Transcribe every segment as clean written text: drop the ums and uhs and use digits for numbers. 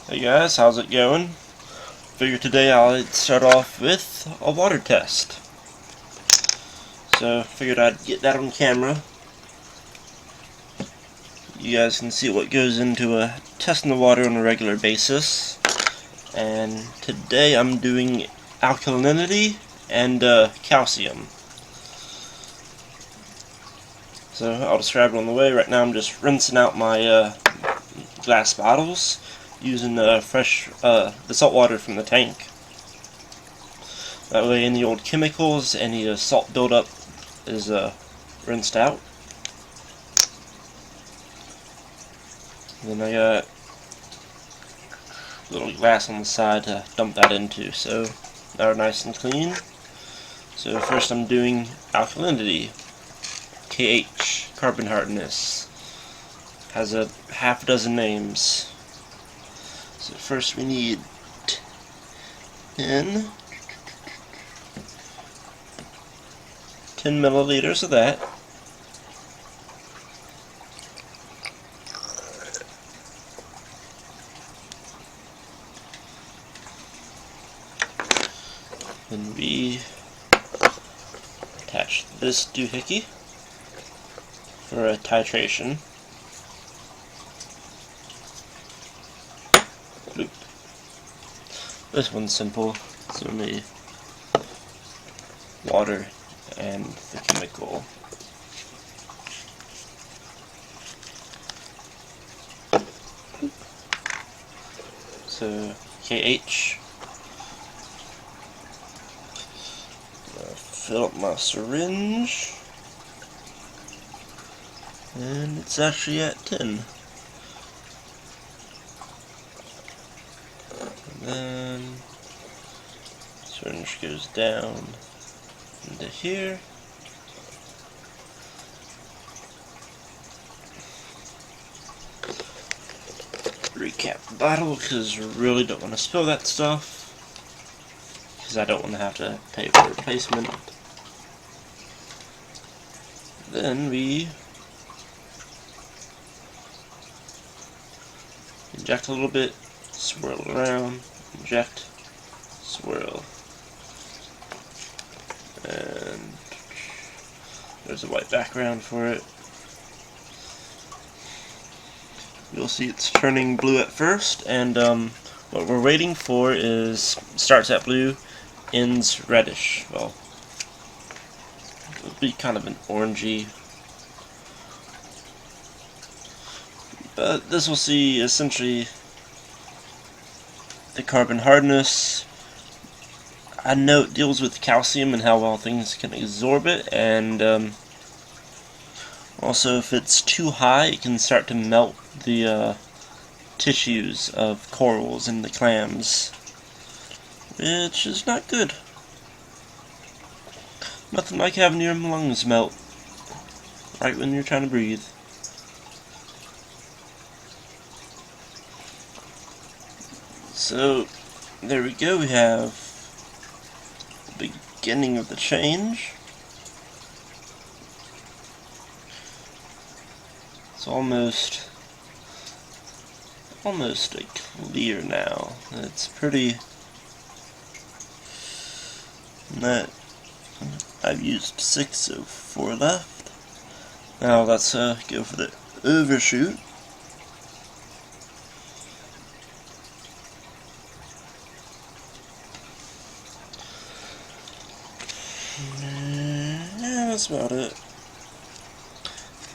Hey guys, how's it going? Figured today I'd start off with a water test. So figured I'd get that on camera. You guys can see what goes into testing the water on a regular basis. And today I'm doing alkalinity and calcium. So I'll describe it on the way. Right now I'm just rinsing out my glass bottles using the salt water from the tank. That way any old chemicals, any salt buildup is rinsed out. And then I got a little glass on the side to dump that into, so now we're nice and clean. So first I'm doing alkalinity, KH, carbon hardness. Has a half dozen names. So first we need 10 milliliters of that. Then we attach this doohickey for a titration. Bloop. This one's simple. It's only water and the chemical. So KH. Fill up my syringe, and it's actually at 10. And then syringe goes down into here. Recap the bottle because I really don't want to spill that stuff, because I don't want to have to pay for replacement. Then we inject a little bit, swirl around, inject, swirl. And there's a white background for it. You'll see it's turning blue at first, and what we're waiting for is starts at blue, ends reddish. Well, it'll be kind of an orangey. But this will see essentially the carbon hardness. I know it deals with calcium and how well things can absorb it, and also if it's too high it can start to melt the tissues of corals and the clams, which is not good. Nothing like having your lungs melt right when you're trying to breathe. So there we go, we have the beginning of the change. It's almost clear now. It's pretty. That I've used 6, so 4 left. Now let's go for the overshoot. Yeah, that's about it.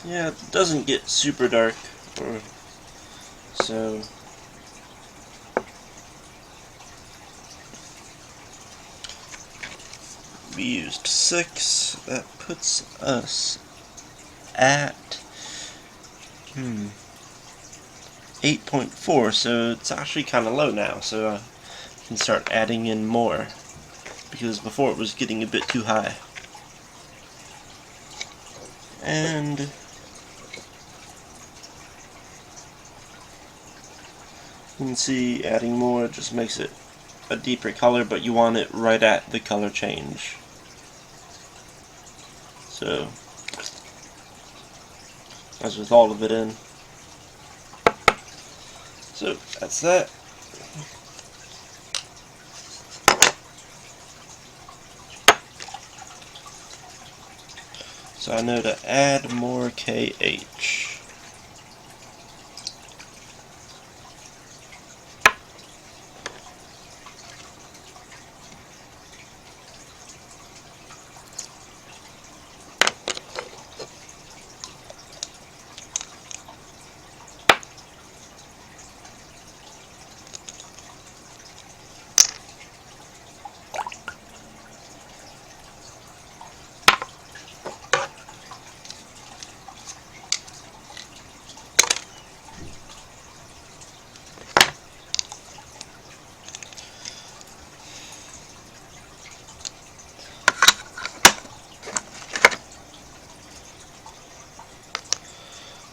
Yeah, it doesn't get super dark, so we used 6. That puts us at 8.4, so it's actually kind of low now, so I can start adding in more, because before it was getting a bit too high. And you can see adding more just makes it a deeper color, but you want it right at the color change. So, as with all of it in. So, that's that. So I know to add more KH.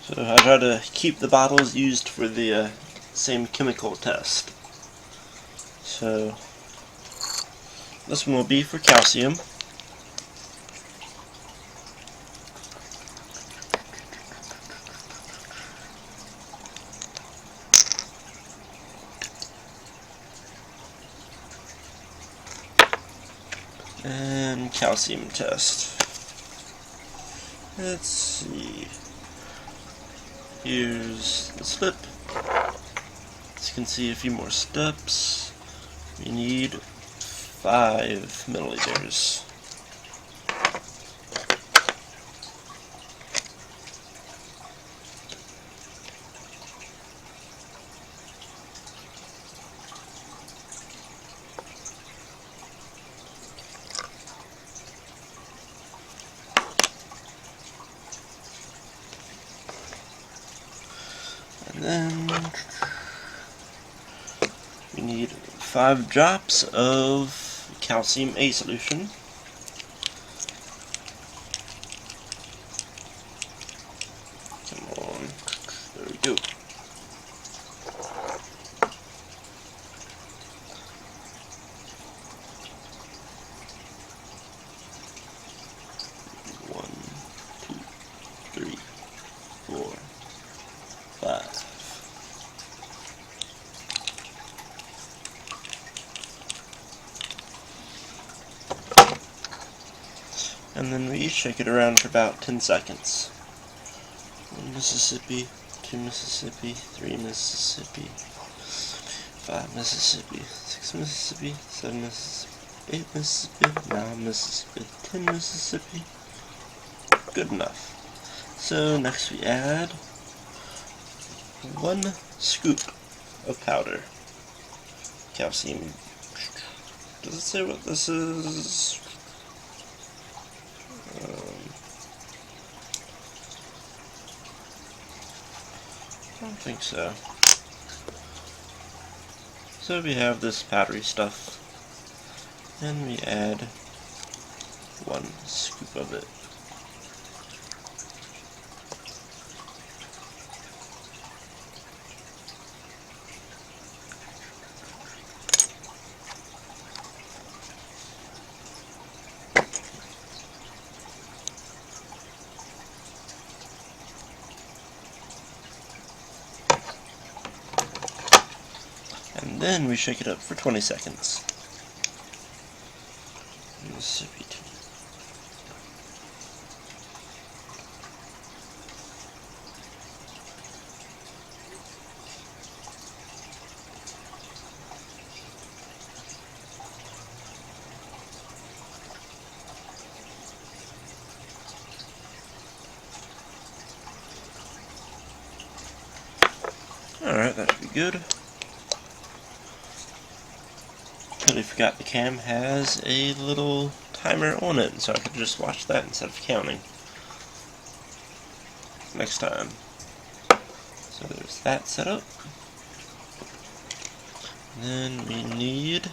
So I try to keep the bottles used for the same chemical test. So this one will be for calcium. And calcium test. Let's see. Here's the slip. As you can see, a few more steps. We need 5 milliliters. And then we need 5 drops of calcium A solution. Come on, there we go. One, two, three, 4, 5. And then we shake it around for about 10 seconds. 1 Mississippi, 2 Mississippi, 3 Mississippi, 5 Mississippi, 6 Mississippi, 7 Mississippi, 8 Mississippi, 9 Mississippi, 10 Mississippi. Good enough. So next we add 1 scoop of powder. Calcium. Does it say what this is? I don't think so. So we have this powdery stuff, and we add 1 scoop of it. And then we shake it up for 20 seconds. Mississippi. Alright, that should be good. Totally forgot the cam has a little timer on it, so I could just watch that instead of counting next time. So there's that set up. Then we need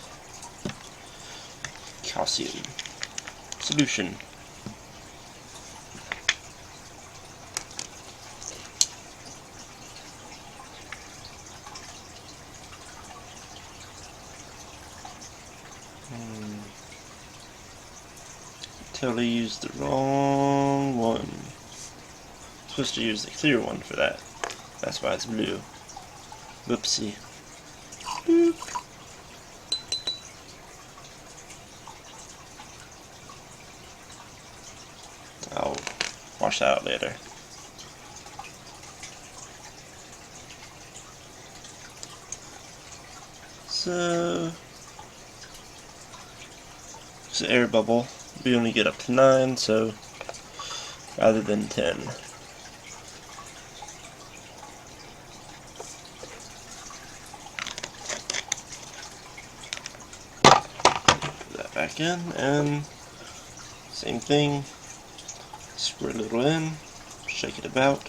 calcium solution. Totally used the wrong one. I'm supposed to use the clear one for that. That's why it's blue. Whoopsie. Boop. Oh, wash that out later. So it's an air bubble. We only get up to 9, so rather than 10. Put that back in, and same thing. Squirt a little in, shake it about.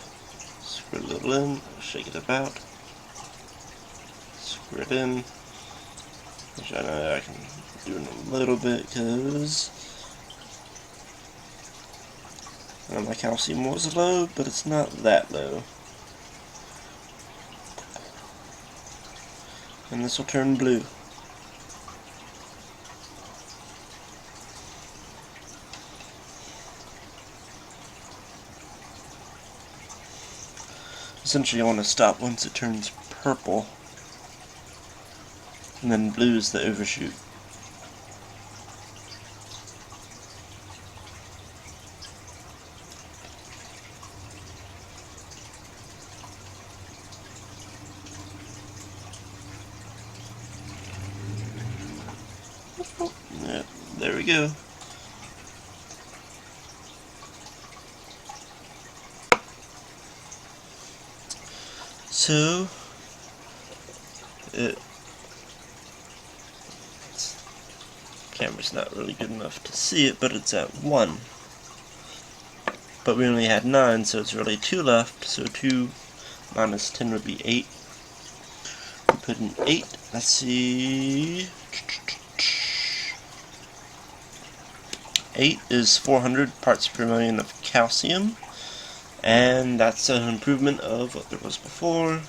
Squirt a little in, shake it about. Squirt in. Which I know I can do in a little bit because my calcium was low, but it's not that low. And this will turn blue. Essentially, I want to stop once it turns purple, and then blue is the overshoot. Yeah, there we go. So, camera's not really good enough to see it, but it's at 1. But we only had 9, so it's really 2 left, so 2 minus 10 would be 8. We put in 8, let's see... 8 is 400 parts per million of calcium, and that's an improvement of what there was before,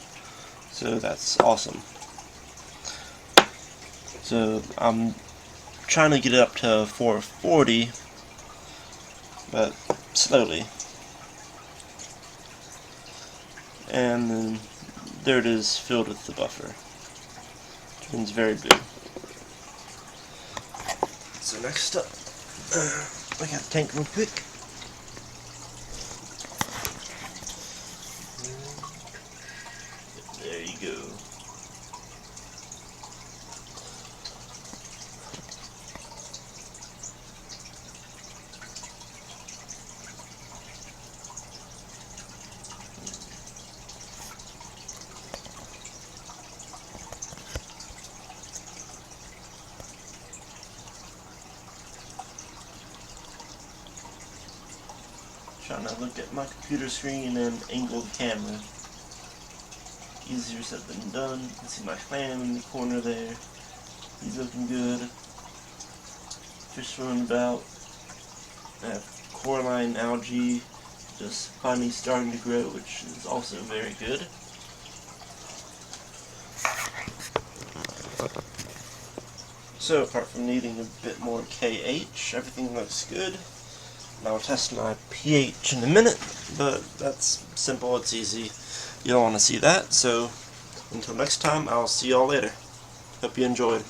so that's awesome. So I'm trying to get it up to 440, but slowly. And then there it is, filled with the buffer. Turns very blue. So next up, I got the tank real quick. There you go. Trying to look at my computer screen and angle the camera. Easier said than done. You can see my clam in the corner there. He's looking good. Fish swimming about. I have coralline algae just finally starting to grow, which is also very good. So apart from needing a bit more KH, everything looks good. I'll test my pH in a minute, but that's simple, it's easy. You don't want to see that, so until next time, I'll see y'all later. Hope you enjoyed.